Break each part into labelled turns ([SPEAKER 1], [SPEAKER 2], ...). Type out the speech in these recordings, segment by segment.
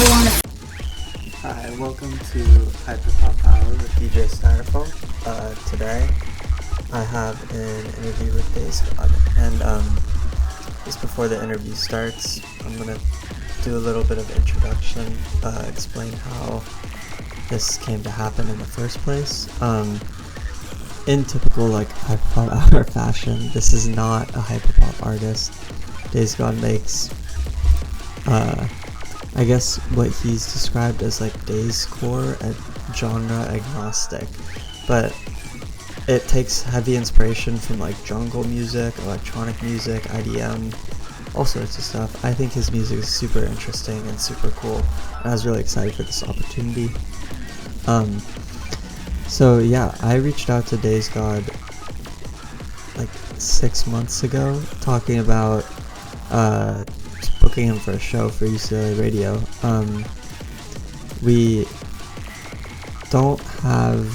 [SPEAKER 1] Hi, welcome to Hyperpop Hour with DJ Styrofoam. Today I have an interview with Dazegxd, and just before the interview starts, I'm gonna do a little bit of introduction, explain how this came to happen in the first place. In typical Hyperpop Hour fashion, this is not a Hyperpop artist. Dazegxd makes I guess what he's described as Dazecore and genre agnostic, but it takes heavy inspiration from jungle music, electronic music, IDM, all sorts of stuff. I think his music is super interesting and super cool, and I was really excited for this opportunity. So yeah, I reached out to Dazegxd 6 months ago, talking about booking him for a show for UCLA radio. We don't have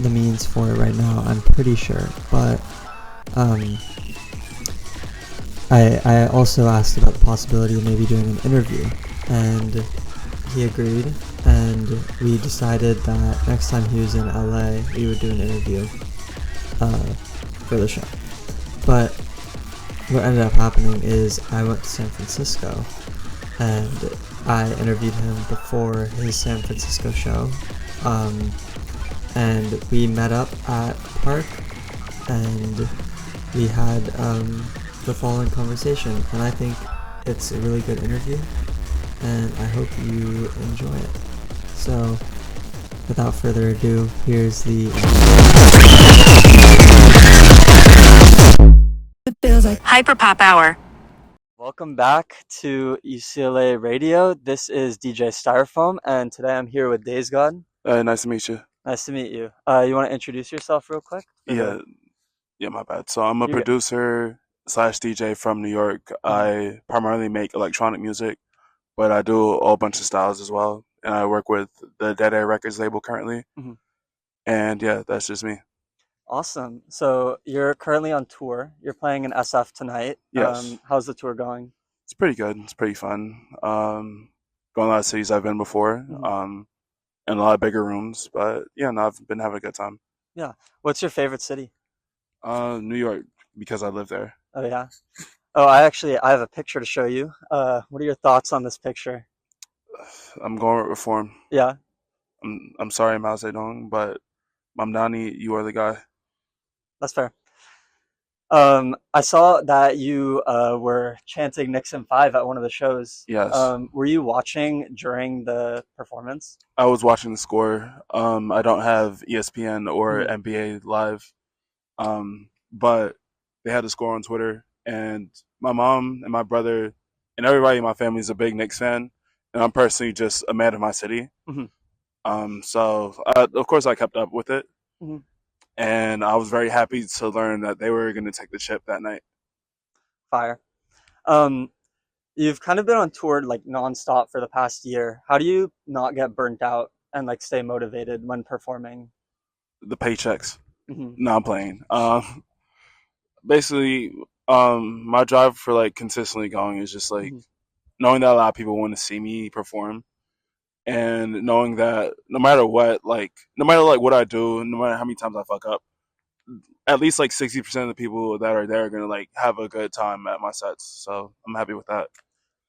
[SPEAKER 1] the means for it right now, I'm pretty sure, but I also asked about the possibility of maybe doing an interview, and he agreed, and we decided that next time he was in LA we would do an interview for the show. But what ended up happening is I went to San Francisco and I interviewed him before his San Francisco show, and we met up at a park and we had the following conversation, and I think it's a really good interview and I hope you enjoy it. So without further ado, here's the Hyperpop Hour. Welcome back to UCLA Radio. This is DJ Styrofoam, and today I'm here with Dazegxd.
[SPEAKER 2] Nice to meet you.
[SPEAKER 1] Nice to meet you. You want to introduce yourself real quick?
[SPEAKER 2] Yeah, my bad. So I'm a
[SPEAKER 1] You're good.
[SPEAKER 2] producer slash DJ from New York. I primarily make electronic music, but I do a whole bunch of styles as well. And I work with the Dead Air Records label currently.
[SPEAKER 1] Mhm.
[SPEAKER 2] And yeah, that's just me.
[SPEAKER 1] Awesome. So you're currently on tour. You're playing in SF tonight.
[SPEAKER 2] Yes.
[SPEAKER 1] How's the tour going?
[SPEAKER 2] It's pretty good. It's pretty fun. Going a lot of cities I've been before. In a lot of bigger rooms. But yeah, no, I've been having a good time.
[SPEAKER 1] Yeah. What's your favorite city?
[SPEAKER 2] New York, because I live there.
[SPEAKER 1] Oh yeah. Oh, I have a picture to show you. What are your thoughts on this picture?
[SPEAKER 2] I'm going with reform.
[SPEAKER 1] Yeah.
[SPEAKER 2] I'm sorry, Mao Zedong, but Mamdani, you are the guy.
[SPEAKER 1] That's fair. I saw that you were chanting Nixon 5 at one of the shows.
[SPEAKER 2] Yes.
[SPEAKER 1] Were you watching during the performance?
[SPEAKER 2] I was watching the score. I don't have ESPN or NBA Live, but they had the score on Twitter, and my mom and my brother and everybody in my family is a big Knicks fan, and I'm personally just a man of my city. So of course I kept up with it. And I was very happy to learn that they were going to take the chip that night.
[SPEAKER 1] Fire. You've kind of been on tour nonstop for the past year. How do you not get burnt out and stay motivated when performing?
[SPEAKER 2] The paychecks. No, I'm playing. Basically, my drive for consistently going is just knowing that a lot of people want to see me perform, and knowing that no matter what, what I do, no matter how many times I fuck up, at least 60% of the people that are there are gonna have a good time at my sets. So I'm happy with that.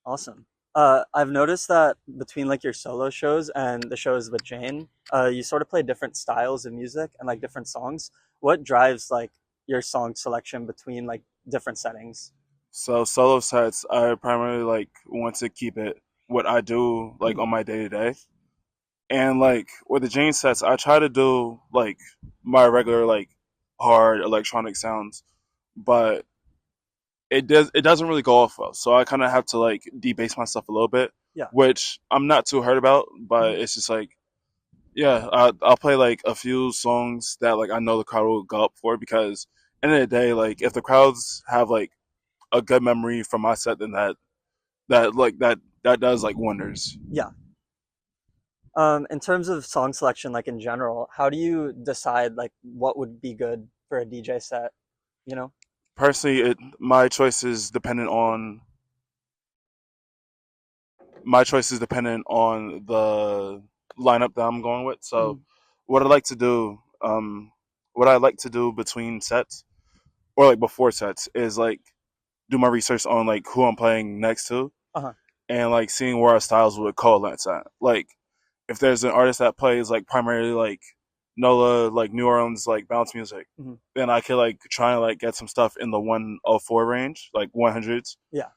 [SPEAKER 1] Awesome. I've noticed that between your solo shows and the shows with Jane, you sort of play different styles of music and different songs. What drives your song selection between different settings?
[SPEAKER 2] So solo sets, I primarily want to keep it what I do on my day to day, and with the Jane sets, I try to do my regular hard electronic sounds, but it doesn't really go off well. So I kind of have to debase myself a little bit, which I'm not too hurt about. But it's just I'll play a few songs that I know the crowd will go up for, because end of the day, if the crowds have a good memory from my set, then that does wonders.
[SPEAKER 1] Yeah. In terms of song selection, in general, how do you decide what would be good for a DJ set?
[SPEAKER 2] Personally, my choice is dependent on my choice is dependent on the lineup that I'm going with. So
[SPEAKER 1] Mhm.
[SPEAKER 2] what I like to do, what I like to do between sets or like before sets is like do my research on like who I'm playing next to
[SPEAKER 1] Uh-huh.
[SPEAKER 2] and like seeing where our styles would coalesce at. Like if there's an artist that plays like primarily like NOLA, like New Orleans, like bounce music,
[SPEAKER 1] Mhm.
[SPEAKER 2] then I could like try and like get some stuff in the 104 range, like 100s.
[SPEAKER 1] Yeah.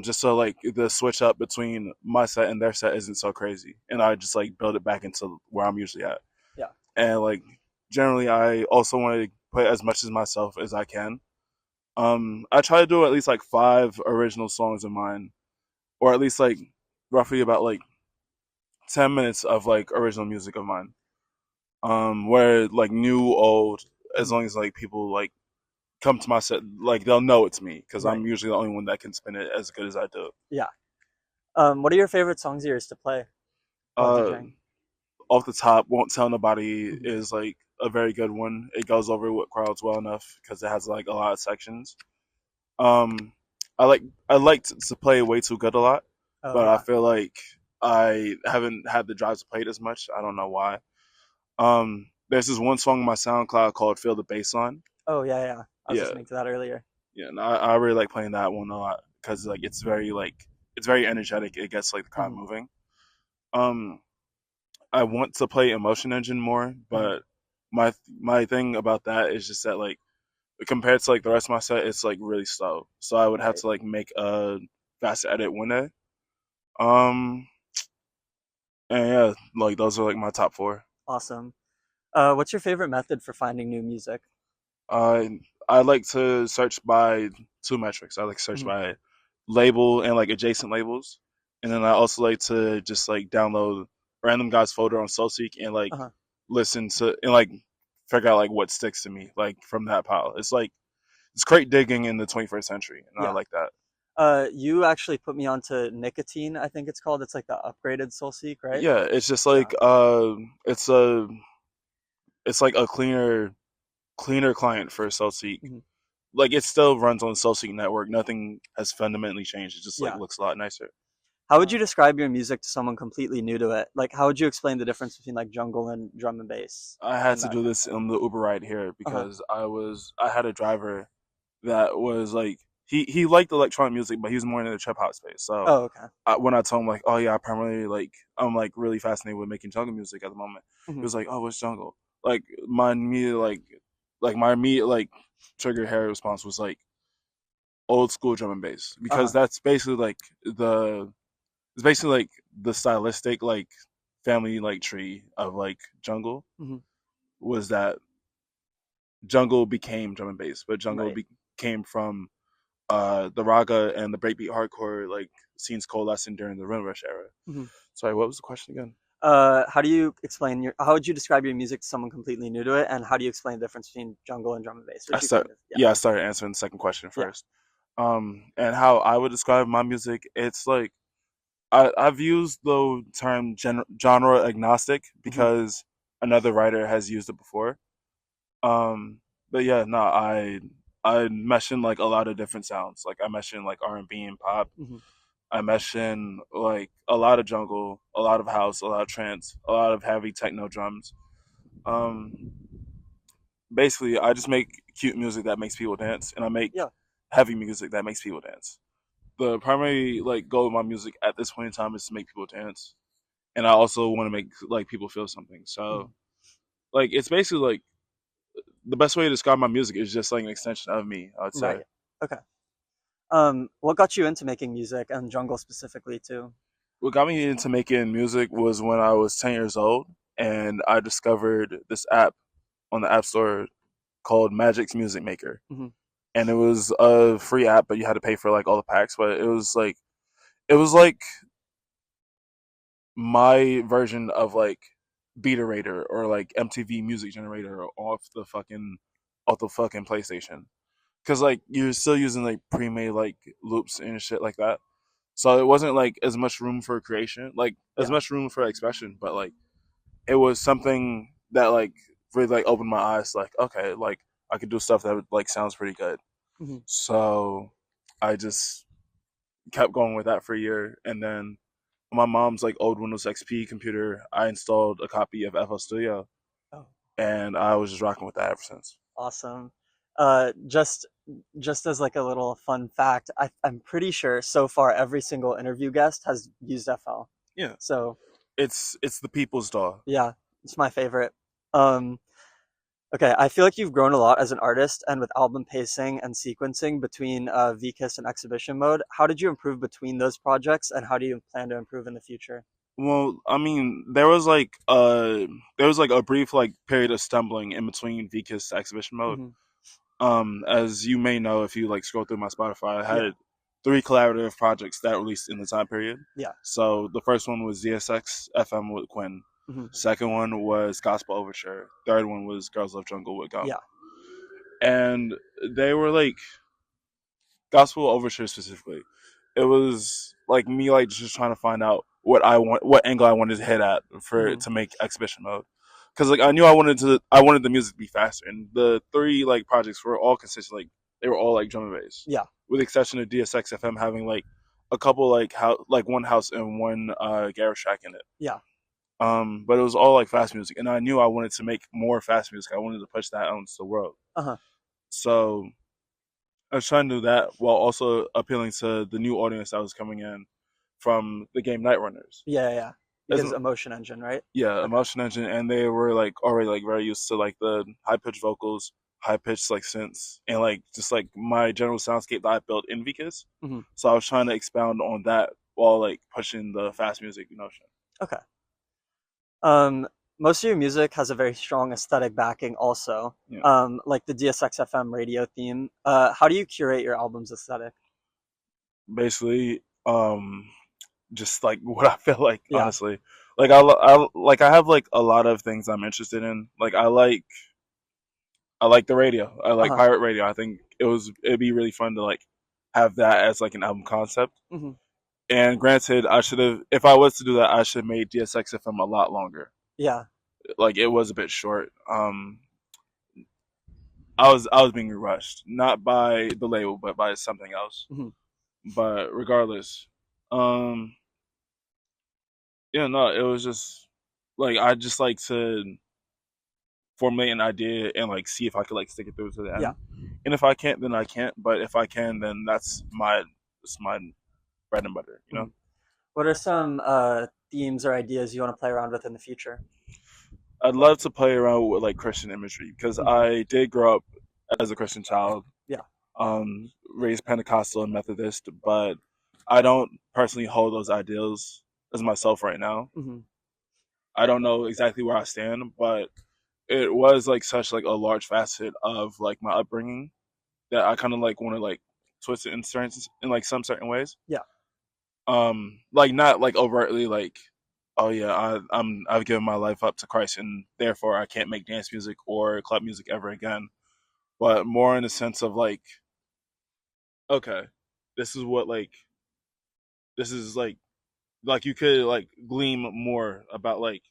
[SPEAKER 2] Just so like the switch up between my set and their set isn't so crazy, and I just like build it back into where I'm usually at.
[SPEAKER 1] Yeah.
[SPEAKER 2] And like generally, I also want to play as much as myself as I can. I try to do at least like 5 original songs of mine, or at least like roughly about like 10 minutes of like original music of mine. Where like new, old, as
[SPEAKER 1] Mhm.
[SPEAKER 2] long as like people like come to my set, like they'll know it's me because
[SPEAKER 1] Right.
[SPEAKER 2] I'm usually the only one that can spin it as good as I do.
[SPEAKER 1] Yeah. What are your favorite songs of yours to play while
[SPEAKER 2] Uh,
[SPEAKER 1] DJing?
[SPEAKER 2] Off the top, won't tell nobody
[SPEAKER 1] Mhm.
[SPEAKER 2] is like a very good one. It goes over with crowds well enough because it has like a lot of sections. Um, I like to play way too good a lot,
[SPEAKER 1] Oh
[SPEAKER 2] but I
[SPEAKER 1] yeah.
[SPEAKER 2] feel like I haven't had the drive to play it as much. I don't know why. There's this one song on my SoundCloud called "Feel the Bass Line."
[SPEAKER 1] Oh yeah, yeah. I was
[SPEAKER 2] Yeah,
[SPEAKER 1] listening to that earlier.
[SPEAKER 2] yeah, and I really like playing that one a lot because like it's very energetic. It gets like the crowd
[SPEAKER 1] Hmm.
[SPEAKER 2] moving. Um, I want to play Emotion Engine more,
[SPEAKER 1] Hmm.
[SPEAKER 2] but my thing about that is just that like compared to like the rest of my set, it's like really slow. So I would have
[SPEAKER 1] Right.
[SPEAKER 2] to like make a fast edit one day. Um, and yeah, like those are like my top four.
[SPEAKER 1] Awesome. What's your favorite method for finding new music?
[SPEAKER 2] Uh, I like to search by two metrics. I like to search
[SPEAKER 1] Hmm.
[SPEAKER 2] by label and like adjacent labels, and then I also like to just like download random guys folder on SoulSeek and like
[SPEAKER 1] Uh-huh.
[SPEAKER 2] listen to and like figure out like what sticks to me like from that pile. It's like it's crate digging in the 21st century, and I
[SPEAKER 1] Yeah.
[SPEAKER 2] like that.
[SPEAKER 1] You actually put me onto Nicotine, I think it's called. It's like the upgraded SoulSeek, right?
[SPEAKER 2] Yeah, it's just
[SPEAKER 1] Yeah.
[SPEAKER 2] like it's like a cleaner client for SoulSeek.
[SPEAKER 1] Hmm.
[SPEAKER 2] Like it still runs on the SoulSeek network. Nothing has fundamentally changed. It just like
[SPEAKER 1] Yeah.
[SPEAKER 2] looks a lot nicer.
[SPEAKER 1] How would
[SPEAKER 2] Uh,
[SPEAKER 1] you describe your music to someone completely new to it? Like, how would you explain the difference between like jungle and drum and bass
[SPEAKER 2] I had
[SPEAKER 1] and
[SPEAKER 2] to
[SPEAKER 1] that
[SPEAKER 2] do
[SPEAKER 1] kind of
[SPEAKER 2] this
[SPEAKER 1] thing?
[SPEAKER 2] on the Uber ride here
[SPEAKER 1] Uh-huh.
[SPEAKER 2] because I had a driver that was like he liked electronic music, but he was more into the trip hop space. So
[SPEAKER 1] Oh, okay.
[SPEAKER 2] when I told him like, oh yeah, I primarily like I'm like really fascinated with making jungle music at the moment. He
[SPEAKER 1] Hmm.
[SPEAKER 2] was like, oh, what's jungle? Like my immediate like trigger hair response was like old school drum and bass because
[SPEAKER 1] Uh-huh.
[SPEAKER 2] that's basically like the it's basically like the stylistic like family like tree of like jungle
[SPEAKER 1] Hmm.
[SPEAKER 2] was that jungle became drum and bass, but
[SPEAKER 1] Right.
[SPEAKER 2] came from the raga and the breakbeat hardcore like scenes coalescing during the Run Rush era.
[SPEAKER 1] Hmm.
[SPEAKER 2] Sorry, what was the question again?
[SPEAKER 1] How do you explain how would you describe your music to someone completely new to it, and how do you explain the difference between jungle and drum and bass, which you kind of, yeah.
[SPEAKER 2] I started answering the second question
[SPEAKER 1] Yeah.
[SPEAKER 2] first. And how I would describe my music, it's like I've used the term genre agnostic
[SPEAKER 1] Hmm.
[SPEAKER 2] because another writer has used it before. Um, but yeah, no, I mesh in like a lot of different sounds. Like I mesh in like R&B and pop.
[SPEAKER 1] Hmm.
[SPEAKER 2] I mesh in like a lot of jungle, a lot of house, a lot of trance, a lot of heavy techno drums. Um, Basically, I just make cute music that makes people dance, and I make
[SPEAKER 1] Yeah.
[SPEAKER 2] heavy music that makes people dance. The primary like goal of my music at this point in time is to make people dance, and I also want to make like people feel something.
[SPEAKER 1] Hmm.
[SPEAKER 2] So like it's basically like the best way to describe my music is just like an extension of me. I would say
[SPEAKER 1] Right. Okay. What got you into making music and jungle specifically too?
[SPEAKER 2] what got me into making music was when I was 10 years old, and I discovered this app on the App Store called Magic's Music Maker,
[SPEAKER 1] Hmm.
[SPEAKER 2] and it was a free app, but you had to pay for like all the packs. But it was like my version of like Beaterator or like MTV Music Generator off the fucking PlayStation. Cause like you're still using like pre-made like loops and shit like that. So it wasn't like as much room for creation, like as
[SPEAKER 1] Yeah.
[SPEAKER 2] much room for expression, but like it was something that like really like opened my eyes. Like okay, like I could do stuff that like sounds pretty good.
[SPEAKER 1] Hmm.
[SPEAKER 2] So I just kept going with that for a year, and then my mom's like old Windows XP computer, I installed a copy of FL Studio,
[SPEAKER 1] Oh,
[SPEAKER 2] and I was just rocking with that ever since.
[SPEAKER 1] awesome. Just as like a little fun fact, I'm pretty sure so far every single interview guest has used FL.
[SPEAKER 2] Yeah,
[SPEAKER 1] So
[SPEAKER 2] it's the people's DAW.
[SPEAKER 1] yeah, it's my favorite. Um, okay, I feel like you've grown a lot as an artist, and with album pacing and sequencing between VKISS and Exhibition Mode, how did you improve between those projects, and how do you plan to improve in the future?
[SPEAKER 2] Well, I mean, there was like a brief like period of stumbling in between Vika's exhibition mode.
[SPEAKER 1] Hmm.
[SPEAKER 2] As you may know, if you like scroll through my Spotify, I
[SPEAKER 1] Yeah,
[SPEAKER 2] had three collaborative projects that released in the time period.
[SPEAKER 1] yeah.
[SPEAKER 2] So the first one was ZSX FM with Quinn.
[SPEAKER 1] Hmm.
[SPEAKER 2] Second one was Gospel Overture. Third one was Girls Love Jungle with Gum.
[SPEAKER 1] Yeah.
[SPEAKER 2] And they were like Gospel Overture specifically. It was like me like just trying to find out what angle I wanted to hit at for
[SPEAKER 1] Hmm.
[SPEAKER 2] to make exhibition mode. Because like I knew I wanted the music to be faster, and the three like projects were all consistent. Like they were all like drum and bass,
[SPEAKER 1] Yeah.
[SPEAKER 2] with the exception of DSX FM having like a couple like like one house and one garage track in it.
[SPEAKER 1] Yeah.
[SPEAKER 2] But it was all like fast music, and I knew I wanted to make more fast music. I wanted to push that out into the world.
[SPEAKER 1] Uh-huh.
[SPEAKER 2] So I was trying to do that while also appealing to the new audience that was coming in from the game Night Runners.
[SPEAKER 1] Yeah, yeah, yeah. Because
[SPEAKER 2] Isn't
[SPEAKER 1] Emotion Engine, right?
[SPEAKER 2] yeah,
[SPEAKER 1] Okay.
[SPEAKER 2] Emotion Engine, and they were like already like very used to like the high pitched vocals, high pitched like synths, and like just like my general soundscape that I built in Vicus.
[SPEAKER 1] Hmm.
[SPEAKER 2] So I was trying to expound on that while like pushing the fast music notion.
[SPEAKER 1] Okay. Um, Most of your music has a very strong aesthetic backing also.
[SPEAKER 2] Yeah,
[SPEAKER 1] Like the DSX FM radio theme. How do you curate your album's aesthetic?
[SPEAKER 2] basically, just like what I feel like
[SPEAKER 1] Yeah.
[SPEAKER 2] honestly. Like I have like a lot of things I'm interested in. Like I like the radio. I like
[SPEAKER 1] Uh-huh.
[SPEAKER 2] pirate radio. I think it'd be really fun to like have that as like an album concept.
[SPEAKER 1] Hmm.
[SPEAKER 2] And granted, I should have if I was to do that, I should have made DSX FM a lot longer.
[SPEAKER 1] Yeah.
[SPEAKER 2] Like it was a bit short. I was being rushed, not by the label, but by something else.
[SPEAKER 1] Hmm.
[SPEAKER 2] But regardless, um, yeah, no, it was just like I just like to formulate an idea and like see if I could like stick it through to the
[SPEAKER 1] Yeah.
[SPEAKER 2] end. And if I can't, then I can't. But if I can, then it's my bread and butter. You
[SPEAKER 1] Hmm.
[SPEAKER 2] know,
[SPEAKER 1] What are some themes or ideas you want to play around with in the future?
[SPEAKER 2] I'd love to play around with like Christian imagery because
[SPEAKER 1] Hmm.
[SPEAKER 2] I did grow up as a Christian child,
[SPEAKER 1] Yeah.
[SPEAKER 2] raised Pentecostal and Methodist, but I don't personally hold those ideals as myself right now.
[SPEAKER 1] Hmm.
[SPEAKER 2] I don't know exactly where I stand, but it was like such like a large facet of like my upbringing that I kind of like want to like twist it in certain in like some certain ways.
[SPEAKER 1] Yeah.
[SPEAKER 2] Like not like overtly like, oh yeah, I've given my life up to Christ and therefore I can't make dance music or club music ever again. But more in the sense of like, okay, this is what this is like you could like glean more about like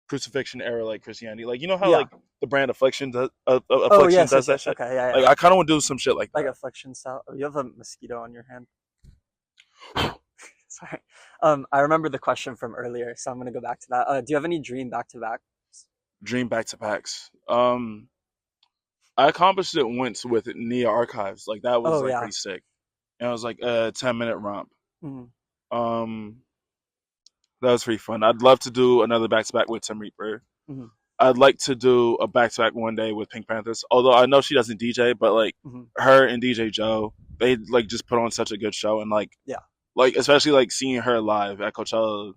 [SPEAKER 2] crucifixion era like Christianity. Like you know how
[SPEAKER 1] Yeah.
[SPEAKER 2] like the brand
[SPEAKER 1] Oh,
[SPEAKER 2] affliction
[SPEAKER 1] yes,
[SPEAKER 2] does
[SPEAKER 1] yes,
[SPEAKER 2] that
[SPEAKER 1] yes.
[SPEAKER 2] shit.
[SPEAKER 1] Okay, yeah, yeah.
[SPEAKER 2] Like I kind of want to do some shit like
[SPEAKER 1] Like
[SPEAKER 2] that.
[SPEAKER 1] affliction style. Oh, you have a mosquito on your hand. Sorry. I remember the question from earlier, so I'm gonna go back to that. Do you have any dream back to back?
[SPEAKER 2] Dream back to packs. I accomplished it once with Nia Archives. Like that was
[SPEAKER 1] Oh
[SPEAKER 2] like
[SPEAKER 1] yeah.
[SPEAKER 2] pretty sick. And it was like a 10-minute romp.
[SPEAKER 1] Hmm.
[SPEAKER 2] Um, that was pretty fun. I'd love to do another back to back with Tim Reaper.
[SPEAKER 1] Hmm.
[SPEAKER 2] I'd like to do a back to back one day with Pink Panthers. Although I know she doesn't DJ, but like
[SPEAKER 1] Hmm.
[SPEAKER 2] her and DJ Joe, they like just put on such a good show and
[SPEAKER 1] Yeah.
[SPEAKER 2] like especially like seeing her live at Coachella,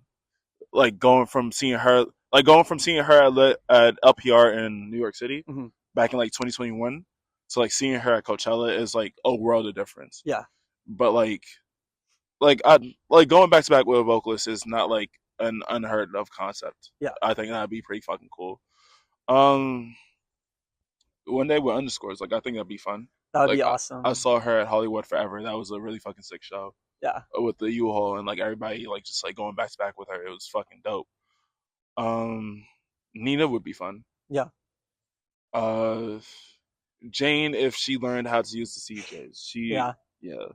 [SPEAKER 2] like going from seeing her at LPR in New York City
[SPEAKER 1] Hmm.
[SPEAKER 2] back in like 2021 to like seeing her at Coachella is like a world of difference.
[SPEAKER 1] Yeah.
[SPEAKER 2] But like I like going back to back with a vocalist is not like an unheard of concept.
[SPEAKER 1] Yeah.
[SPEAKER 2] I think that'd be pretty fucking cool. Um, one day with underscores, like I think that'd be fun.
[SPEAKER 1] That would
[SPEAKER 2] Like
[SPEAKER 1] be
[SPEAKER 2] I
[SPEAKER 1] awesome.
[SPEAKER 2] saw her at Hollywood Forever. That was a really fucking sick show
[SPEAKER 1] Yeah.
[SPEAKER 2] with the U-Haul and like everybody like just like going back to back with her. It was fucking dope. Um, Nina would be fun.
[SPEAKER 1] Yeah.
[SPEAKER 2] Uh, Jane if she learned how to use the CJs. She
[SPEAKER 1] Yeah.
[SPEAKER 2] yeah.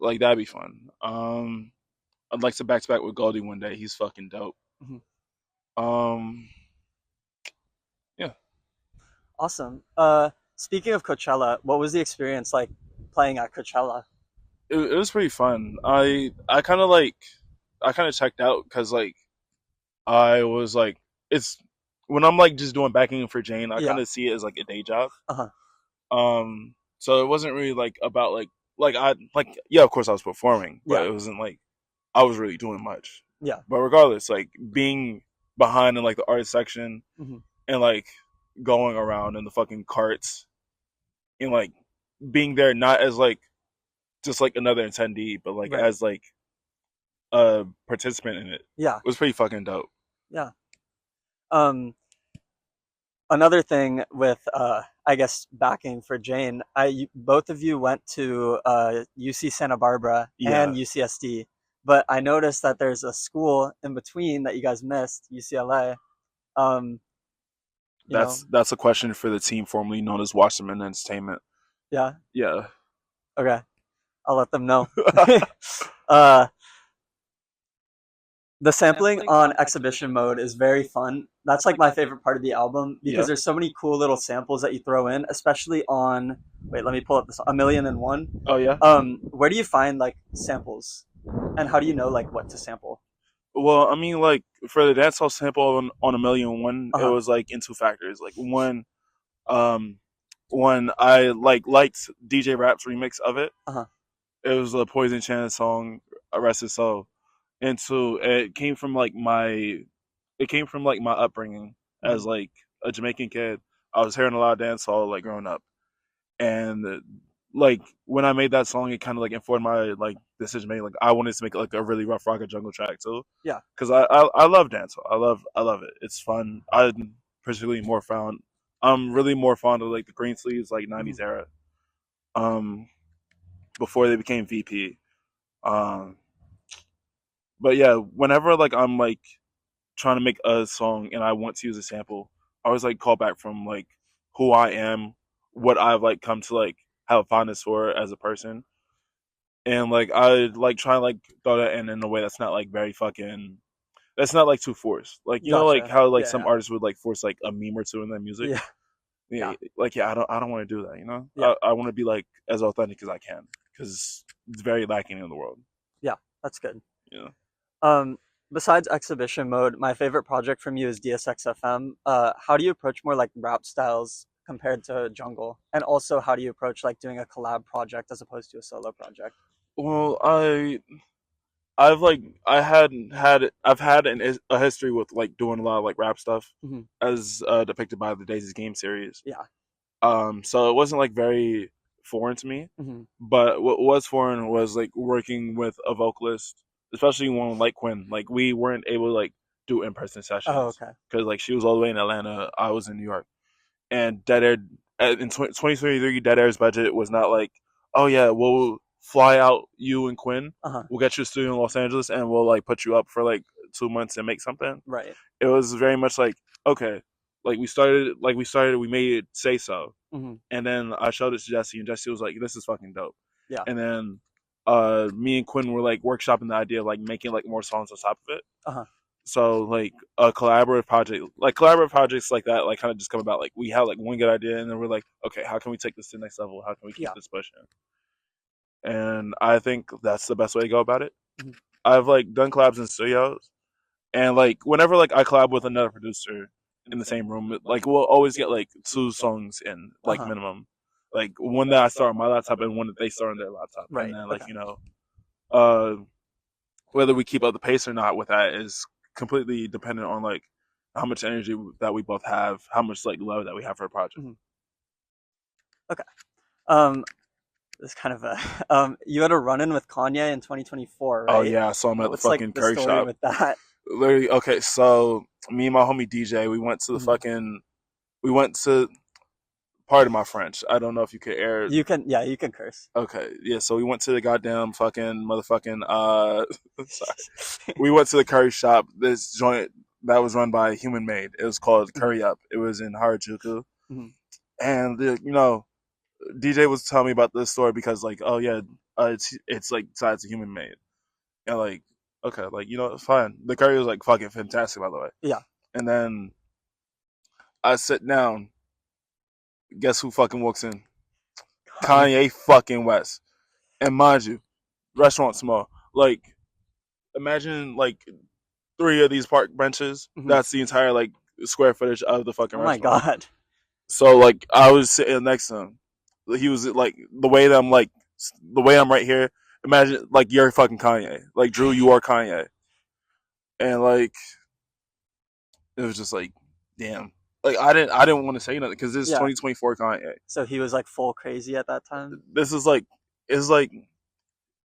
[SPEAKER 2] like that'd be fun. I'd like to back to back with Goldie one day. He's fucking dope.
[SPEAKER 1] Mhm.
[SPEAKER 2] Um, yeah,
[SPEAKER 1] Awesome. Speaking of Coachella, what was the experience like playing at Coachella?
[SPEAKER 2] it was pretty fun. I kind of checked out because like I was like it's when I'm like just doing backing for Jane, I kind
[SPEAKER 1] Yeah.
[SPEAKER 2] of see it as like a day job.
[SPEAKER 1] Uh-huh.
[SPEAKER 2] So it wasn't really like about like I like yeah, of course I was performing, but
[SPEAKER 1] Yeah.
[SPEAKER 2] it wasn't like I was really doing much.
[SPEAKER 1] Yeah.
[SPEAKER 2] But regardless, like being behind in like the art section
[SPEAKER 1] Hmm.
[SPEAKER 2] and like going around in the fucking carts and like being there not as like just like another attendee, but like
[SPEAKER 1] Right.
[SPEAKER 2] as like a participant in it
[SPEAKER 1] Yeah.
[SPEAKER 2] was pretty fucking dope.
[SPEAKER 1] Yeah. Um, Another thing with I guess backing for Jane, both of you went to UC Santa Barbara and
[SPEAKER 2] Yeah,
[SPEAKER 1] UCSD, but I noticed that there's a school in between that you guys missed, UCLA. Um, you know,
[SPEAKER 2] that's a question for the team formerly known as Wasserman Entertainment.
[SPEAKER 1] yeah.
[SPEAKER 2] Yeah.
[SPEAKER 1] Okay, I'll let them know. uh, the sampling on exhibition mode is very fun. That's like my favorite part of the album because
[SPEAKER 2] Yeah.
[SPEAKER 1] there's so many cool little samples that you throw in, especially on, wait, let me pull up this, A Million and One.
[SPEAKER 2] Oh yeah.
[SPEAKER 1] Where do you find like samples, and how do you know like what to sample?
[SPEAKER 2] Well, I mean, like for the dancehall sample on a million one,
[SPEAKER 1] Uh
[SPEAKER 2] it
[SPEAKER 1] huh.
[SPEAKER 2] was like in two factors. Like um, one I liked DJ Rap's remix of it.
[SPEAKER 1] Uh huh.
[SPEAKER 2] It was a Poison Chance song, "Arrested Soul," and two, it came from like my upbringing
[SPEAKER 1] Hmm.
[SPEAKER 2] as like a Jamaican kid. I was hearing a lot of dancehall like growing up, and like when I made that song, it kind of like informed my like decision making. Like I wanted to make like a really rough rock and jungle track too,
[SPEAKER 1] Yeah.
[SPEAKER 2] because I love dancehall. I love it. It's fun. Particularly more found. I'm really more fond of like the green sleeves like
[SPEAKER 1] Hmm.
[SPEAKER 2] '90s era. Um, before they became VP. Um, but yeah, whenever like I'm like trying to make a song and I want to use a sample, I always like call back from like who I am, what I've like come to like have a fondness for as a person, and like I like try and like throw that in a way that's not like very fucking that's not like too forced. Like like
[SPEAKER 1] Gotcha.
[SPEAKER 2] how like
[SPEAKER 1] Yeah.
[SPEAKER 2] some
[SPEAKER 1] Yeah.
[SPEAKER 2] artists would like force like a meme or two in their music.
[SPEAKER 1] Yeah.
[SPEAKER 2] Yeah,
[SPEAKER 1] Yeah.
[SPEAKER 2] like yeah, I don't want to do that.
[SPEAKER 1] Yeah.
[SPEAKER 2] I want to be like as authentic as I can because it's very lacking in the world.
[SPEAKER 1] Yeah. That's good.
[SPEAKER 2] You
[SPEAKER 1] Um, Besides exhibition mode, my favorite project from you is DSXFM. How do you approach more like rap styles compared to jungle? And also, how do you approach like doing a collab project as opposed to a solo project?
[SPEAKER 2] Well, I've like I've had a history with like doing a lot of like rap stuff
[SPEAKER 1] Hmm.
[SPEAKER 2] as depicted by the Dazegxd game series.
[SPEAKER 1] Yeah.
[SPEAKER 2] So it wasn't like very foreign to me,
[SPEAKER 1] Hmm.
[SPEAKER 2] but what was foreign was like working with a vocalist, especially one like Quinn. Like we weren't able to like do in person
[SPEAKER 1] Oh,
[SPEAKER 2] sessions
[SPEAKER 1] okay.
[SPEAKER 2] because like she was all the way in Atlanta, I was in New York, and Dead Air in 2023 Dead Air's budget was not like, oh yeah, we'll fly out you and Quinn,
[SPEAKER 1] Uh-huh.
[SPEAKER 2] we'll get you a studio in Los Angeles, and we'll like put you up for like 2 months and make something.
[SPEAKER 1] Right.
[SPEAKER 2] It was very much like okay, we made it say so,
[SPEAKER 1] Hmm.
[SPEAKER 2] and then I showed it to Jesse, and Jesse was like, this is fucking dope.
[SPEAKER 1] Yeah.
[SPEAKER 2] And then me and Quinn were like workshopping the idea of like making like more songs on top of it.
[SPEAKER 1] Uh-huh.
[SPEAKER 2] So like a collaborative projects like that, like kind of just come about. Like we had like one good idea, and then we're like, okay, how can we take this to the next level? How can we keep
[SPEAKER 1] Yeah.
[SPEAKER 2] this pushing? And I think that's the best way to go about it.
[SPEAKER 1] Hmm.
[SPEAKER 2] I've like done collabs in studios, and like whenever like I collab with another producer in the same room, like we'll always get like two songs in like
[SPEAKER 1] Uh-huh.
[SPEAKER 2] minimum, like one that I start on my laptop and one that they start on their laptop, and
[SPEAKER 1] Right.
[SPEAKER 2] then
[SPEAKER 1] Okay.
[SPEAKER 2] like uh, whether we keep up the pace or not with that is completely dependent on like how much energy that we both have, how much like love that we have for a project.
[SPEAKER 1] Hmm. Okay. Um, it's kind of a you had a run-in with Kanye in 2024,
[SPEAKER 2] Oh
[SPEAKER 1] right?
[SPEAKER 2] yeah, I saw him at the
[SPEAKER 1] What's like
[SPEAKER 2] fucking
[SPEAKER 1] the
[SPEAKER 2] curry
[SPEAKER 1] story
[SPEAKER 2] shop.
[SPEAKER 1] with that?
[SPEAKER 2] Literally, okay, so me and my homie DJ,
[SPEAKER 1] Mhm.
[SPEAKER 2] we went to, pardon my French. I don't know if you could air.
[SPEAKER 1] You can, yeah, you can curse.
[SPEAKER 2] Okay, yeah. So we went to the goddamn fucking motherfucking. Sorry. We went to the curry shop. This joint that was run by Human Made. It was called
[SPEAKER 1] Mhm.
[SPEAKER 2] Curry Up. It was in Harajuku,
[SPEAKER 1] Mhm.
[SPEAKER 2] and DJ was telling me about this story because like, oh yeah, it's like decided it's a human made, and like okay, like it's fine. The curry was like fucking fantastic, by the way.
[SPEAKER 1] Yeah.
[SPEAKER 2] And then I sit down. Guess who fucking walks in? Kanye fucking West. And mind you, restaurant small. Like imagine like three of these park benches.
[SPEAKER 1] Mhm.
[SPEAKER 2] That's the entire like square footage of the fucking
[SPEAKER 1] Oh my
[SPEAKER 2] restaurant.
[SPEAKER 1] god.
[SPEAKER 2] So like I was sitting next to him. He was like the way I'm right here. Imagine like you're fucking Kanye. Like Drew, you are Kanye. And like it was just like, damn. Like I didn't want to say nothing because this is
[SPEAKER 1] Yeah.
[SPEAKER 2] 2024 Kanye.
[SPEAKER 1] So he was like full crazy at that time.
[SPEAKER 2] This is like it's like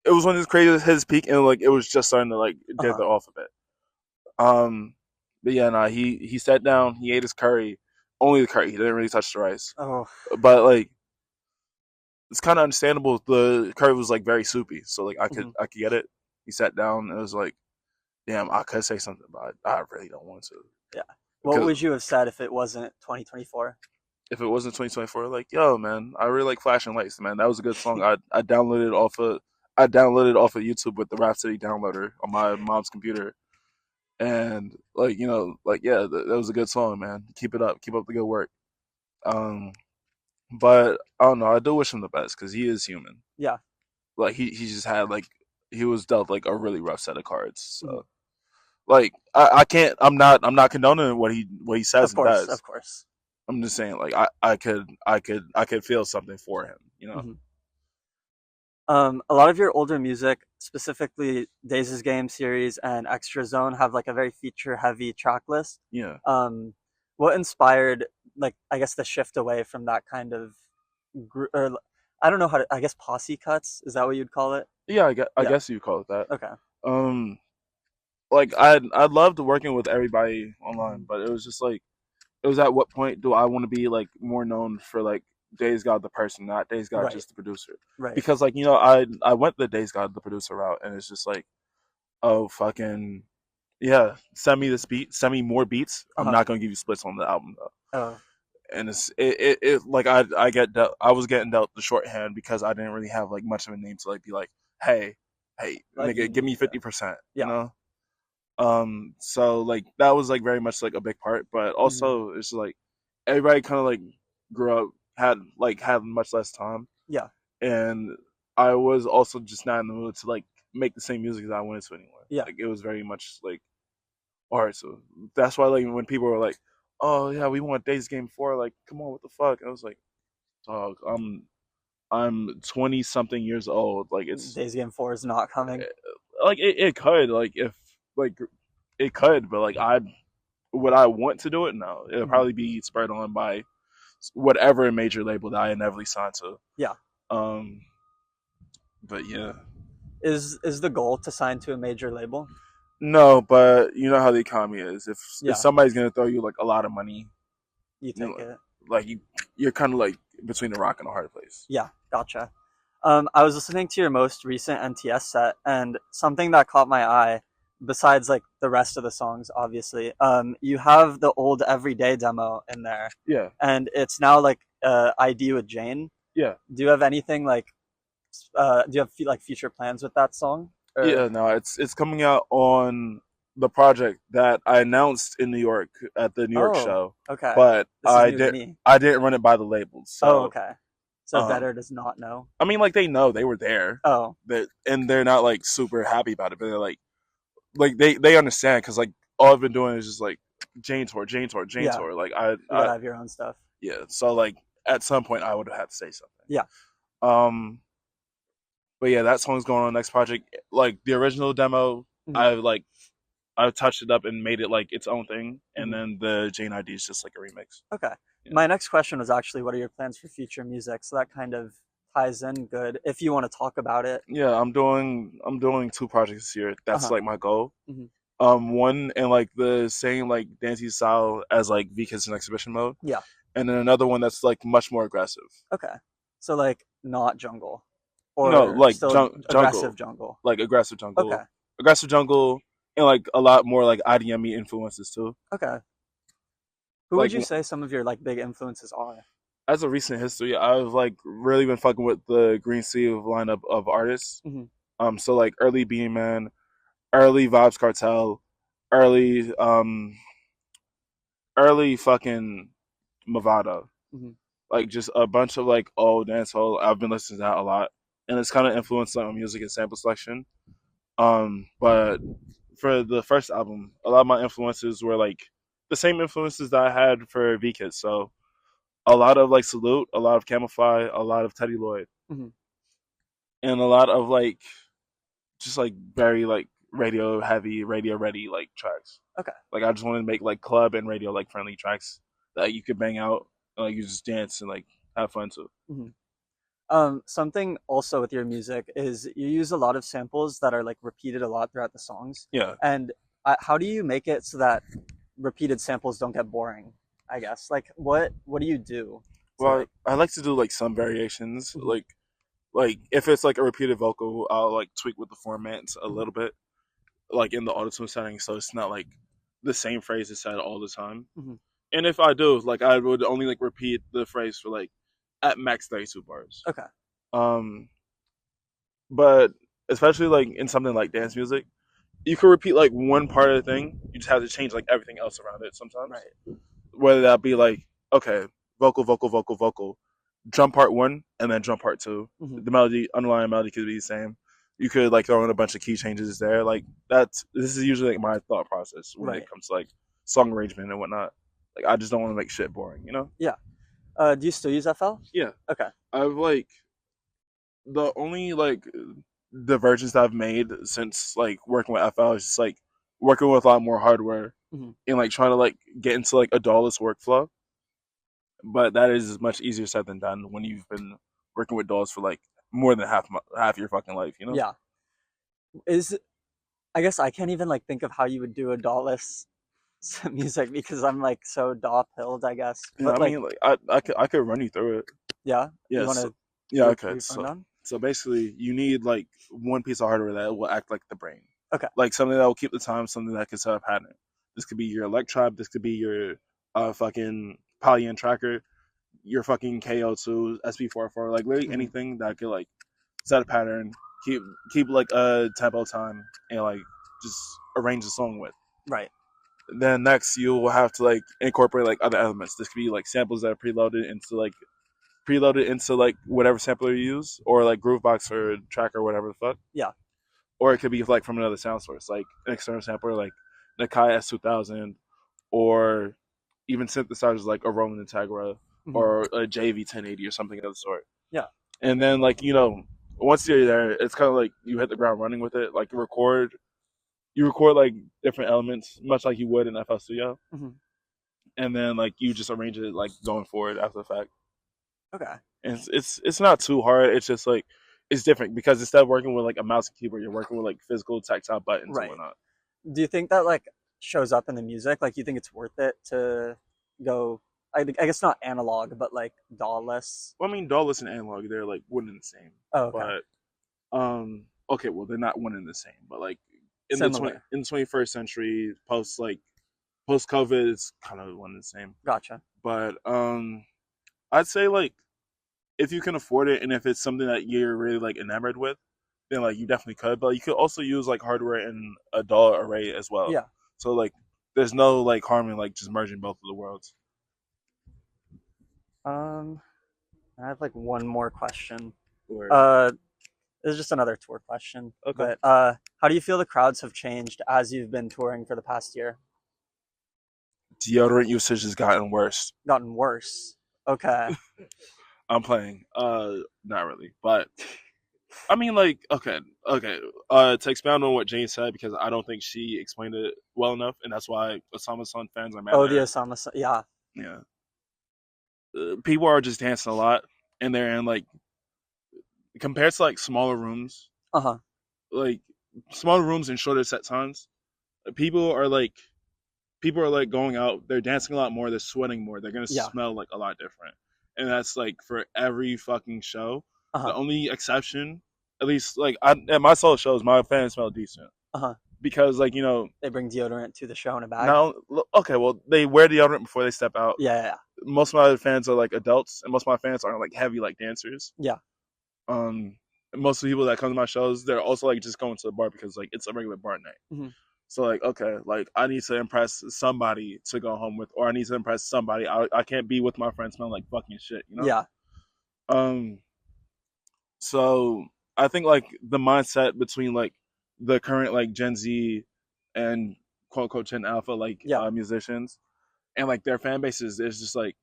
[SPEAKER 2] it was when his crazy his peak and like it was just starting to like dip it off a bit. But yeah, nah, he sat down, he ate his curry, only the curry. He didn't really touch the rice.
[SPEAKER 1] Oh.
[SPEAKER 2] But like it's kind of understandable. The curry was like very soupy, so like I could get it. He sat down and it was like, damn, I could say something, but I really don't want to.
[SPEAKER 1] Yeah. What would you have said if it wasn't 2024?
[SPEAKER 2] If it wasn't 2024, like, yo, man, I really like Flashing Lights, man. That was a good song. I downloaded it off of YouTube with the Rhapsody downloader on my mom's computer. And like, like yeah, that was a good song, man. Keep it up. Keep up the good work. But I don't know. I do wish him the best because he is human.
[SPEAKER 1] Yeah.
[SPEAKER 2] Like he just had like he was dealt like a really rough set of cards. So like I can't. I'm not condoning what he says and does.
[SPEAKER 1] Of course.
[SPEAKER 2] I'm just saying like I could feel something for him.
[SPEAKER 1] Mm-hmm. A lot of your older music, specifically Dazegxd series and Extra Zone, have like a very feature-heavy track list.
[SPEAKER 2] Yeah.
[SPEAKER 1] What inspired, like, I guess the shift away from that kind of, or I don't know how to, I guess posse cuts, is that what you'd call it?
[SPEAKER 2] Yeah, I guess you call it that.
[SPEAKER 1] Okay.
[SPEAKER 2] Like I loved working with everybody online, but it was just like it was at what point do I want to be like more known for like Dazegxd the person, not Dazegxd just the producer.
[SPEAKER 1] Right.
[SPEAKER 2] Because like I went the Dazegxd the producer route, and it's just like, oh fucking yeah, send me this beat, send me more beats. I'm not gonna give you splits on the album though.
[SPEAKER 1] Oh.
[SPEAKER 2] And it like I was getting dealt the shorthand because I didn't really have like much of a name to like be like, hey like, nigga, give me 50%.
[SPEAKER 1] Yeah.
[SPEAKER 2] You know. So like that was like very much like a big part, but also it's like everybody kind of like grew up had much less time.
[SPEAKER 1] Yeah.
[SPEAKER 2] And I was also just not in the mood to like make the same music that I wanted to anymore.
[SPEAKER 1] Yeah.
[SPEAKER 2] Like it was very much like alright, so that's why like when people were like, oh yeah, we want Dazegxd 4, like come on, what the fuck? I was like, dog, I'm 20 something years old. Like it's
[SPEAKER 1] Dazegxd 4 is not coming.
[SPEAKER 2] Like it could, like if like it could, but like would I want to do it? No, it'll probably be spurred on by whatever major label that I inevitably signed to.
[SPEAKER 1] Yeah.
[SPEAKER 2] But yeah.
[SPEAKER 1] Is the goal to sign to a major label?
[SPEAKER 2] No, but you know how the economy is. If somebody's gonna throw you like a lot of money,
[SPEAKER 1] you take it.
[SPEAKER 2] Like you're kind of like between a rock and a hard place.
[SPEAKER 1] Yeah, gotcha. I was listening to your most recent NTS set, and something that caught my eye, besides like the rest of the songs, obviously, you have the old Everyday demo in there.
[SPEAKER 2] Yeah.
[SPEAKER 1] And it's now like ID with Jane.
[SPEAKER 2] Yeah.
[SPEAKER 1] Do you have anything like? Do you have like future plans with that song? Or?
[SPEAKER 2] Yeah, no, it's coming out on the project that I announced in New York at the New York show.
[SPEAKER 1] Okay.
[SPEAKER 2] But I didn't run it by the labels. So,
[SPEAKER 1] okay. So Better does not know.
[SPEAKER 2] I mean, like they know they were there.
[SPEAKER 1] Oh.
[SPEAKER 2] And they're not like super happy about it, but they're like they understand because like all I've been doing is just like Jane tour. Like I
[SPEAKER 1] have your own stuff.
[SPEAKER 2] Yeah. So like at some point I would have had to say something.
[SPEAKER 1] Yeah.
[SPEAKER 2] But yeah, that song's going on the next project. Like the original demo, I've touched it up and made it like its own thing, and then the Jane ID is just like a remix.
[SPEAKER 1] Okay. Yeah. My next question was actually, what are your plans for future music? So that kind of ties in good. If you want to talk about it.
[SPEAKER 2] Yeah, I'm doing 2 projects this year. That's like my goal. One in like the same like dancey style as like V-Kids in exhibition mode.
[SPEAKER 1] Yeah.
[SPEAKER 2] And then another one that's like much more aggressive.
[SPEAKER 1] Okay. So like not jungle. Or
[SPEAKER 2] no, like
[SPEAKER 1] aggressive jungle.
[SPEAKER 2] Like aggressive jungle.
[SPEAKER 1] Okay.
[SPEAKER 2] Aggressive jungle and like a lot more like IDM-y influences too.
[SPEAKER 1] Okay. Who would you say some of your like big influences are?
[SPEAKER 2] as a recent history, I've like really been fucking with the Green Sea lineup of artists.
[SPEAKER 1] Hmm.
[SPEAKER 2] So like early Beanie Man, early Vibes Cartel, early early fucking Movado.
[SPEAKER 1] Hmm.
[SPEAKER 2] Like just a bunch of like old dancehall. I've been listening to that a lot, and it's kind of influenced like my music and sample selection. But for the first album, a lot of my influences were like the same influences that I had for V Kids. So a lot of like Salute, a lot of Camouflage, a lot of Teddy Lloyd,
[SPEAKER 1] Hmm.
[SPEAKER 2] and a lot of like just like very like radio heavy, radio ready like tracks.
[SPEAKER 1] Okay.
[SPEAKER 2] Like I just wanted to make like club and radio like friendly tracks that you could bang out and like you just dance and like have fun to.
[SPEAKER 1] Hmm. Something also with your music is you use a lot of samples that are like repeated a lot throughout the songs.
[SPEAKER 2] Yeah.
[SPEAKER 1] And how do you make it so that repeated samples don't get boring? I guess like what do you do to
[SPEAKER 2] Well,
[SPEAKER 1] like?
[SPEAKER 2] I like to do like some variations.
[SPEAKER 1] Mhm.
[SPEAKER 2] Like if it's like a repeated vocal, I'll like tweak with the formats a
[SPEAKER 1] Mhm.
[SPEAKER 2] little bit, like in the autotune setting, so it's not like the same phrase is said all the time.
[SPEAKER 1] Mhm.
[SPEAKER 2] And if I do, like I would only like repeat the phrase for like at max 32 bars.
[SPEAKER 1] Okay.
[SPEAKER 2] Um, but especially like in something like dance music, you can repeat like one part of the thing. You just have to change like everything else around it sometimes.
[SPEAKER 1] Right.
[SPEAKER 2] Whether that be like, okay, vocal, vocal, vocal, vocal, drum part one, and then drum part two.
[SPEAKER 1] Hmm.
[SPEAKER 2] The melody, underlying melody could be the same. You could like throw in a bunch of key changes there. Like this is usually like my thought process when
[SPEAKER 1] Right.
[SPEAKER 2] it comes to like song arrangement and whatnot. Like I just don't want to make shit boring, you know?
[SPEAKER 1] Yeah. Do you still use FL?
[SPEAKER 2] Yeah.
[SPEAKER 1] Okay.
[SPEAKER 2] I've like the only like divergence that I've made since like working with FL is just like working with a lot more hardware
[SPEAKER 1] Hmm.
[SPEAKER 2] and like trying to like get into like a DAWless workflow. But that is much easier said than done when you've been working with DAWs for like more than half your fucking life, you know?
[SPEAKER 1] Yeah. Is I guess I can't even like think of how you would do a DAWless music because I'm like so DAW pilled, I guess.
[SPEAKER 2] Yeah,
[SPEAKER 1] But
[SPEAKER 2] I
[SPEAKER 1] like,
[SPEAKER 2] mean, like I could run you through it.
[SPEAKER 1] yeah, you want
[SPEAKER 2] Yes,
[SPEAKER 1] to
[SPEAKER 2] yeah,
[SPEAKER 1] do a
[SPEAKER 2] okay.
[SPEAKER 1] brief rundown?
[SPEAKER 2] So basically, you need like one piece of hardware that will act like the brain,
[SPEAKER 1] Okay.
[SPEAKER 2] like something that will keep the time, something that can set a pattern. This could be your Electrop, this could be your fucking Polyen tracker, your fucking KO2, SP44, like literally
[SPEAKER 1] Hmm.
[SPEAKER 2] anything that could like set a pattern, keep like a tempo time, and like just arrange the song with.
[SPEAKER 1] Right.
[SPEAKER 2] Then next you will have to like incorporate like other elements. This could be like samples that are preloaded into like whatever sampler you use, or like Groovebox or track or whatever the fuck.
[SPEAKER 1] Yeah.
[SPEAKER 2] Or it could be like from another sound source, like an external sampler like Nakai S2000, or even synthesizers like a Roland Integra
[SPEAKER 1] Hmm.
[SPEAKER 2] or a JV 1080 or something of the sort.
[SPEAKER 1] Yeah.
[SPEAKER 2] And then like once you're there, it's kind of like you hit the ground running with it. Like you record like different elements, much like you would in FL Studio,
[SPEAKER 1] Hmm.
[SPEAKER 2] and then like you just arrange it like going forward after the fact.
[SPEAKER 1] Okay.
[SPEAKER 2] And it's not too hard. It's just like it's different because instead of working with like a mouse and keyboard, you're working with like physical tactile buttons
[SPEAKER 1] Right.
[SPEAKER 2] and whatnot.
[SPEAKER 1] Do you think that like shows up in the music? Like, you think it's worth it to go? I guess not analog, but like DAWless.
[SPEAKER 2] Well, I mean, DAWless and analog, they're like one and the same.
[SPEAKER 1] Oh, okay.
[SPEAKER 2] But okay, well, they're not one and the same. But like in
[SPEAKER 1] Similar.
[SPEAKER 2] the 21st century, post COVID, it's kind of one and the same.
[SPEAKER 1] Gotcha.
[SPEAKER 2] But I'd say like if you can afford it and if it's something that you're really like enamored with, then like you definitely could. But you could also use like hardware in a DAW array as well.
[SPEAKER 1] Yeah.
[SPEAKER 2] So like there's no like harm in like just merging both of the worlds.
[SPEAKER 1] I have like one more question.
[SPEAKER 2] Or
[SPEAKER 1] This is just another tour question.
[SPEAKER 2] Okay.
[SPEAKER 1] But how do you feel the crowds have changed as you've been touring for the past year?
[SPEAKER 2] deodorant usage has gotten worse.
[SPEAKER 1] Gotten worse. Okay.
[SPEAKER 2] I'm playing. Not really, but I mean, like, okay. To expound on what Jane said, because I don't think she explained it well enough, and that's why Osama-san fans are mad.
[SPEAKER 1] Oh,
[SPEAKER 2] at
[SPEAKER 1] the
[SPEAKER 2] her.
[SPEAKER 1] Osama. Yeah.
[SPEAKER 2] Yeah. People are just dancing a lot, and they're in like compared to like smaller rooms,
[SPEAKER 1] Uh-huh.
[SPEAKER 2] like smaller rooms and shorter set times. People are like going out. They're dancing a lot more. They're sweating more. They're gonna
[SPEAKER 1] Yeah.
[SPEAKER 2] smell like a lot different, and that's like for every fucking show. The
[SPEAKER 1] Uh-huh.
[SPEAKER 2] only exception, at least like at my solo shows, my fans smell decent
[SPEAKER 1] Uh-huh.
[SPEAKER 2] because
[SPEAKER 1] They bring deodorant to the show in a bag.
[SPEAKER 2] now okay, well they wear deodorant before they step out.
[SPEAKER 1] Yeah.
[SPEAKER 2] most of my fans are like adults, and most of my fans are like heavy like dancers.
[SPEAKER 3] Yeah.
[SPEAKER 2] Um, most of the people that come to my shows, they're also like just going to the bar because like it's a regular bar night.
[SPEAKER 3] Mhm.
[SPEAKER 2] So like, okay, like I need to impress somebody to go home with, or I need to impress somebody. I can't be with my friends smelling like fucking shit, you know?
[SPEAKER 3] Yeah.
[SPEAKER 2] Um, so I think like the mindset between like the current like Gen Z and quote unquote Gen Alpha like
[SPEAKER 3] Yeah.
[SPEAKER 2] musicians and like their fan bases is just like,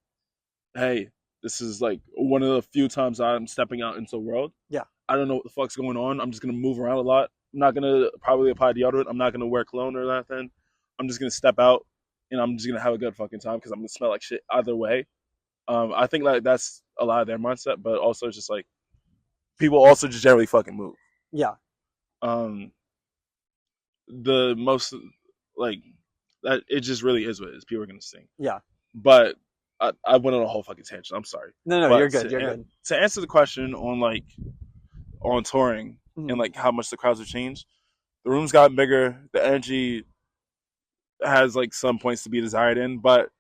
[SPEAKER 2] hey, this is like one of the few times I'm stepping out into the world.
[SPEAKER 3] Yeah.
[SPEAKER 2] I don't know what the fuck's going on. I'm just gonna move around a lot. I'm not gonna probably apply deodorant. I'm not gonna wear cologne or nothing. I'm just gonna step out and I'm just gonna have a good fucking time because I'm gonna smell like shit either way. I think like that's a lot of their mindset, but also just like people also just generally fucking move.
[SPEAKER 3] Yeah.
[SPEAKER 2] Um, the most like that it just really is what it is. People are gonna sing.
[SPEAKER 3] Yeah.
[SPEAKER 2] But I went on a whole fucking tangent. I'm sorry.
[SPEAKER 3] No,
[SPEAKER 2] But
[SPEAKER 3] you're good. You're good.
[SPEAKER 2] To answer the question on like on touring
[SPEAKER 3] Mhm.
[SPEAKER 2] and like how much the crowds have changed, the rooms got bigger. The energy has like some points to be desired in, but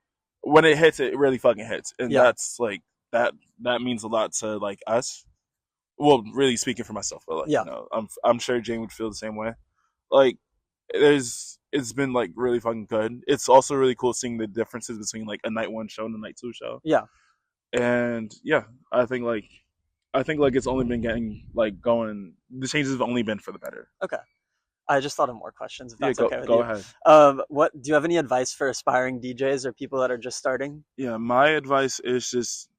[SPEAKER 2] when it hits, it really fucking hits, and
[SPEAKER 3] Yeah.
[SPEAKER 2] that's like that. That means a lot to like us. Well, really speaking for myself, but like
[SPEAKER 3] Yeah.
[SPEAKER 2] you know, I'm sure Jane would feel the same way. Like it's been like really fucking good. It's also really cool seeing the differences between like a night one show and a night two show.
[SPEAKER 3] Yeah.
[SPEAKER 2] And yeah, I think like it's only been getting like going. The changes have only been for the better.
[SPEAKER 3] Okay. I just thought of more questions, if
[SPEAKER 2] Yeah,
[SPEAKER 3] that's okay with
[SPEAKER 2] go
[SPEAKER 3] you.
[SPEAKER 2] ahead.
[SPEAKER 3] What do you have any advice for aspiring DJs or people that are just starting?
[SPEAKER 2] Yeah, my advice is just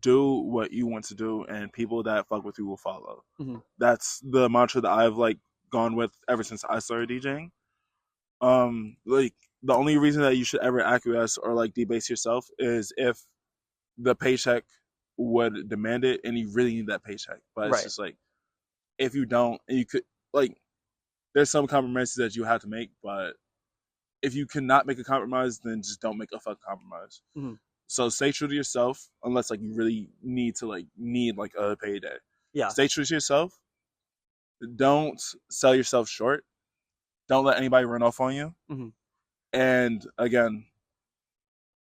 [SPEAKER 2] do what you want to do, and people that fuck with you will follow.
[SPEAKER 3] Mhm.
[SPEAKER 2] That's the mantra that I've like gone with ever since I started DJing. Like the only reason that you should ever acquiesce or like debase yourself is if the paycheck would demand it and you really need that paycheck. But it's
[SPEAKER 3] Right.
[SPEAKER 2] just like if you don't, and you could like there's some compromises that you have to make, but if you cannot make a compromise, then just don't make a fucking compromise.
[SPEAKER 3] Mhm.
[SPEAKER 2] So stay true to yourself, unless like you really need like a payday.
[SPEAKER 3] Yeah.
[SPEAKER 2] Stay true to yourself. Don't sell yourself short. Don't let anybody run off on you.
[SPEAKER 3] Mhm.
[SPEAKER 2] And again,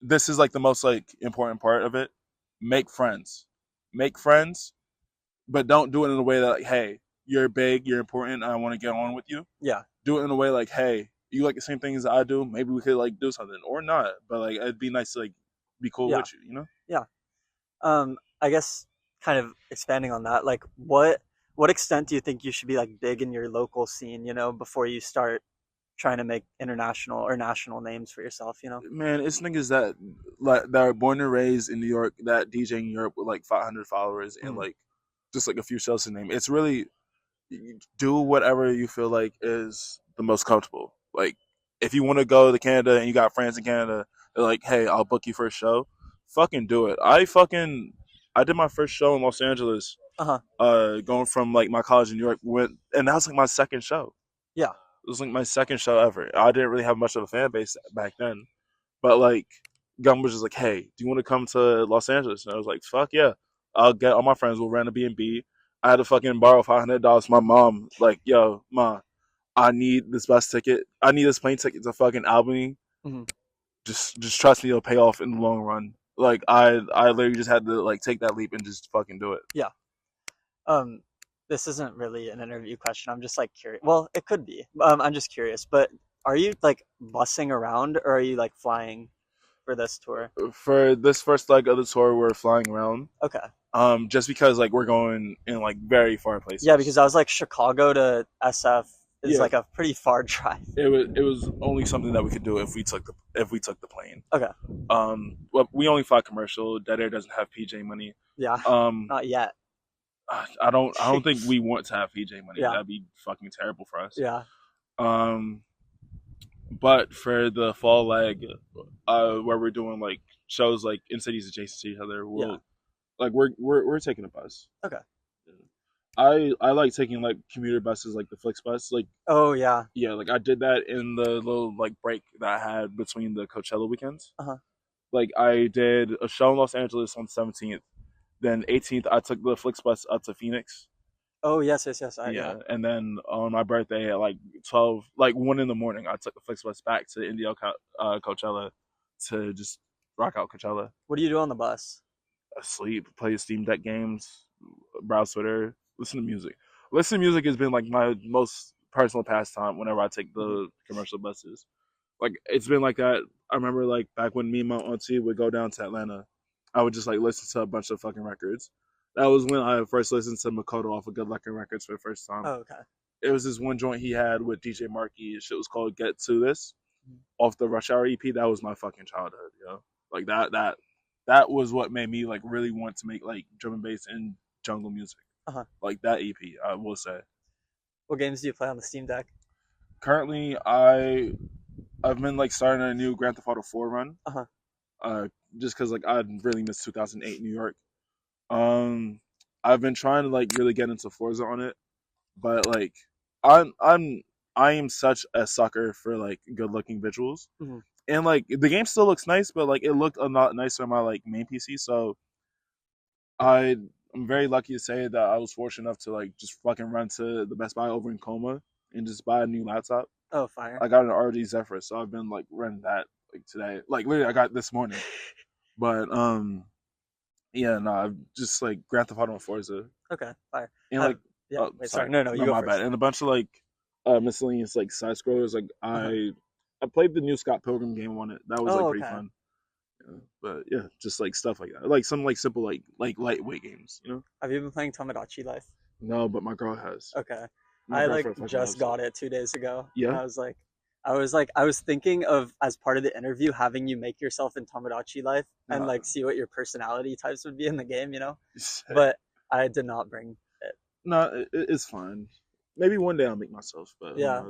[SPEAKER 2] this is like the most like important part of it. Make friends. Make friends, but don't do it in a way that like, hey, you're big, you're important, and I want to get on with you.
[SPEAKER 3] Yeah.
[SPEAKER 2] Do it in a way like, hey, you like the same things that I do. Maybe we could like do something or not. But like it'd be nice to like be cool
[SPEAKER 3] Yeah.
[SPEAKER 2] with you, you know?
[SPEAKER 3] Yeah. I guess kind of expanding on that, like what extent do you think you should be like big in your local scene, before you start trying to make international or national names for yourself?
[SPEAKER 2] Man, it's niggas that are born and raised in New York that DJ in Europe with like 500 followers and
[SPEAKER 3] Mhm.
[SPEAKER 2] like just like a few shows to name. It's really do whatever you feel like is the most comfortable. Like if you want to go to Canada and you got friends in Canada, they're like, hey, I'll book you for a show. Fucking do it. I did my first show in Los Angeles.
[SPEAKER 3] Uh-huh.
[SPEAKER 2] Going from like my college in New York and that was like my second show.
[SPEAKER 3] Yeah.
[SPEAKER 2] It was like my second show ever. I didn't really have much of a fan base back then, but like Gum was just like, hey, do you want to come to Los Angeles? And I was like, fuck yeah. I'll get all my friends. We'll rent a B&B. I had to fucking borrow $500 from my mom. Like, yo, ma, I need this bus ticket. I need this plane ticket to fucking Albany.
[SPEAKER 3] Mhm.
[SPEAKER 2] Just trust me, it'll pay off in the long run. Like, I literally just had to like take that leap and just fucking do it.
[SPEAKER 3] Yeah. This isn't really an interview question. I'm just like curious. Well, it could be. I'm just curious. But are you like bussing around or are you like flying for this tour?
[SPEAKER 2] For this first leg of the tour, we're flying around.
[SPEAKER 3] Okay.
[SPEAKER 2] Just because like we're going in like very far places.
[SPEAKER 3] Yeah, because I was like Chicago to SF is
[SPEAKER 2] Yeah.
[SPEAKER 3] like a pretty far drive.
[SPEAKER 2] It was only something that we could do if we took the plane.
[SPEAKER 3] Okay.
[SPEAKER 2] Well, we only fly commercial. Dead Air doesn't have PJ money.
[SPEAKER 3] Yeah. Not yet.
[SPEAKER 2] I don't think we want to have PJ money.
[SPEAKER 3] Yeah.
[SPEAKER 2] That'd be fucking terrible for us.
[SPEAKER 3] Yeah.
[SPEAKER 2] But for the fall leg, where we're doing like shows like in cities adjacent to each other, we're taking a bus.
[SPEAKER 3] Okay.
[SPEAKER 2] I like taking like commuter buses, like the Flixbus. Like,
[SPEAKER 3] oh yeah,
[SPEAKER 2] like I did that in the little like break that I had between the Coachella weekends.
[SPEAKER 3] Uh-huh.
[SPEAKER 2] Like I did a show in Los Angeles on the 17th. Then 18th, I took the Flixbus up to Phoenix.
[SPEAKER 3] Oh yes.
[SPEAKER 2] Yeah, and then on my birthday at like 1 in the morning, I took the Flixbus back to Indio Coachella to just rock out Coachella.
[SPEAKER 3] What do you do on the bus?
[SPEAKER 2] Sleep, play Steam Deck games, browse Twitter, listen to music. Listen to music has been like my most personal pastime whenever I take the commercial buses. Like it's been like that. I remember like back when me and my auntie would go down to Atlanta, I would just like listen to a bunch of fucking records. That was when I first listened to Makoto off of Good Luck Records for the first time.
[SPEAKER 3] Oh, okay.
[SPEAKER 2] It was this one joint he had with DJ Markey. Shit was called Get To This off the Rush Hour EP. That was my fucking childhood, you know? Like that was what made me like really want to make like drum and bass and jungle music. Like that EP, I will say.
[SPEAKER 3] What games do you play on the Steam Deck?
[SPEAKER 2] Currently, I've been like starting a new Grand Theft Auto 4 run. Just because like I really missed 2008 New York. I've been trying to like really get into Forza on it, but like I am such a sucker for like good looking visuals. And like the game still looks nice, but like it looked a lot nicer on my like main PC. So I'm very lucky to say that I was fortunate enough to like just fucking run to the Best Buy over in Coma and just buy a new laptop.
[SPEAKER 3] Oh, fire!
[SPEAKER 2] I got an ROG Zephyr, so I've been like running that like today. Like literally, I got it this morning. But yeah, no, I've just like Grand Theft Auto and Forza.
[SPEAKER 3] Okay, fire.
[SPEAKER 2] And like,
[SPEAKER 3] yeah, sorry, no, you go
[SPEAKER 2] my
[SPEAKER 3] first.
[SPEAKER 2] bad. And a bunch of like miscellaneous like side scrollers. Like I played the new Scott Pilgrim game on it. That was like pretty fun. Yeah. But yeah, just like stuff like that. Like some like simple like lightweight games, you know?
[SPEAKER 3] Have you been playing Tomodachi Life?
[SPEAKER 2] No, but my girl has.
[SPEAKER 3] Okay. I like just got it 2 days ago.
[SPEAKER 2] Yeah.
[SPEAKER 3] I was thinking of, as part of the interview, having you make yourself in Tomodachi Life and like see what your personality types would be in the game, you know? But I did not bring it.
[SPEAKER 2] No, it's fine. Maybe one day I'll make myself, but
[SPEAKER 3] yeah,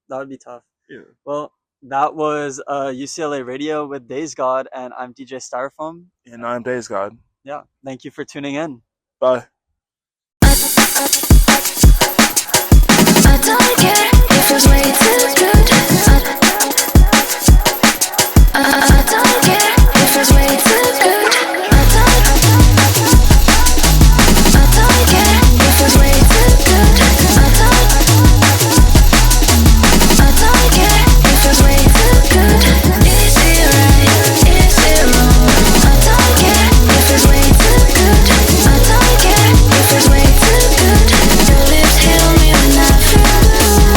[SPEAKER 3] that would be tough.
[SPEAKER 2] Yeah.
[SPEAKER 3] Well, that was UCLA Radio with Dazegxd, and I'm DJ Styrofoam.
[SPEAKER 2] And I'm Dazegxd.
[SPEAKER 3] Yeah, thank you for tuning in.
[SPEAKER 2] Bye.
[SPEAKER 4] I don't care if it's way too good. I don't care if it's way too good. I don't care if it's way too good. I don't care if it's way too good. Is it right? Is it wrong? I don't care if it's way too good. I don't care if it's way too good. Your lips heal me when I feel blue.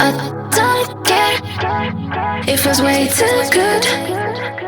[SPEAKER 4] I don't care. It feels way too good.